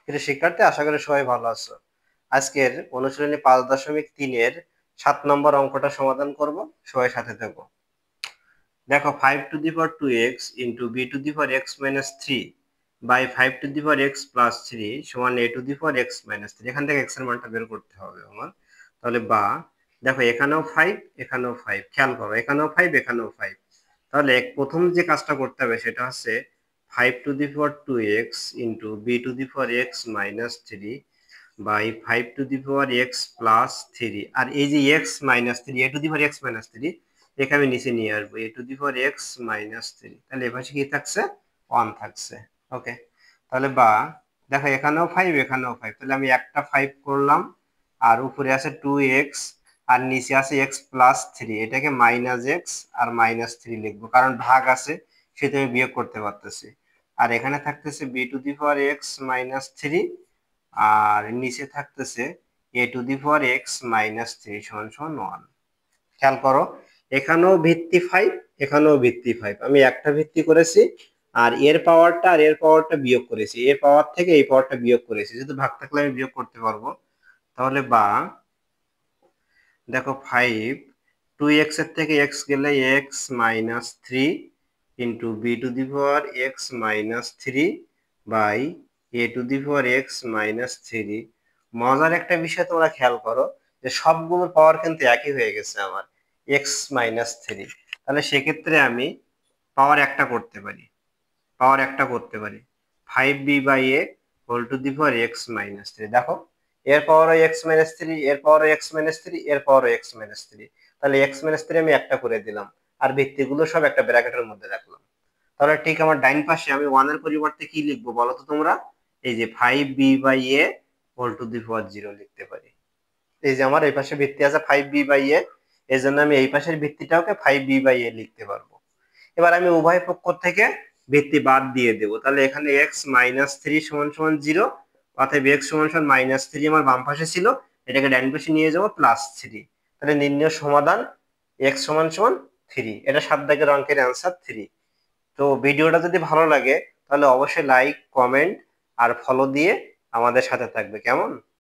প্রিয় শিক্ষার্থী, আশা করি সবাই ভালো আছো। আজকের অনুশীলনী 5.3 এর 7 নম্বর অঙ্কটা সমাধান করব। সবাই সাথে থাকো। দেখো 5 to the power 2x into b to the power x minus 3 by 5 to the power x plus 3 সমান a to the power x minus 3। এখান থেকে x এর মানটা বের করতে হবে আমার। তাহলে বা দেখো এখানেও 5 এখানেও 5, খেয়াল করো এখানেও 5 এখানেও 5। তাহলে প্রথম যে কাজটা করতে হবে সেটা হচ্ছে 5 to the power 2x into b to the power x minus 3 by 5 to the power x plus 3। আর এই যে x minus 3, a to the power x minus 3, একে আমি নিচে নিয়ে আসবো, a to the power x minus 3। তাহলে এপাশে কি থাকছে? 1 থাকছে। ওকে, তাহলে বা দেখো এখানেও 5 এখানেও 5, তাহলে আমি একটা 5 করলাম, আর উপরে আছে 2x, আর নিচে আছে x প্লাস 3। এটাকে মাইনাস x আর মাইনাস 3 লিখবো, কারণ ভাগ আছে সেটা আমি বিয়োগ করতে পারতেছি। আর এখানে থাকতেছে b to the power x minus 3, আর নিচে থাকতেছে a to the power x minus 3 সমান সমান 1। খেয়াল করো এখানেও ভিত্তি 5 এখানেও ভিত্তি 5, আমি একটা ভিত্তি করেছি আর এর পাওয়ারটা আর এর পাওয়ারটা বিয়োগ করেছি, এর পাওয়ার থেকে এই পাওয়ারটা বিয়োগ করেছি। যদি ভাগ থাকলে আমি বিয়োগ করতে পারবো। তাহলে বা দেখো 5 2x এর থেকে x গেলে x minus 3 into b to the power x minus 3 by a to the power x minus 3। মজার একটা বিষয় তোমরা খেয়াল করো যে সবগুলোর পাওয়ার কিন্তু একই হয়ে গেছে আমার, x মাইনাস 3। তাহলে সেক্ষেত্রে আমি পাওয়ার একটা করতে পারি 5b by a whole to the power x minus 3। দেখো এর পাওয়ার x মাইনাস 3, এর পাওয়ার x মাইনাস 3, এর পাওয়ার x মাইনাস 3। তাহলে x মাইনাস 3 আমি একটা করে দিলাম, আর ভিত্তিগুলো সব একটা ব্র্যাকেটের মধ্যে রাখলাম। তাহলে ঠিক আমার ডাইন পাশে আমি 1 এর পরিবর্তে কি লিখবো বলো তো তোমরা? এই যে 5b by a whole to the power 0 লিখতে পারি। এই যে আমার এই পাশে ভিত্তি আছে 5b বাই a, এই জন্য আমি এই পাশের ভিত্তিটাকে 5b বাই a লিখতে পারবো। এবার আমি উভয় পক্ষ থেকে ভিত্তি বাদ দিয়ে দেব। তাহলে এখানে x মাইনাস 3 সমান সমান 0, অতএব x সমান সমান মাইনাস 3 আমার বাম পাশে ছিল, এটাকে ডান পাশে নিয়ে যাব প্লাস 3। তাহলে নির্ণয় সমাধান x সমান সমান 3। এটা 7 দাগের অঙ্কের অ্যান্সার 3। তো ভিডিওটা যদি ভালো লাগে তাহলে অবশ্যই লাইক, কমেন্ট আর ফলো দিয়ে আমাদের সাথে থাকবে, কেমন?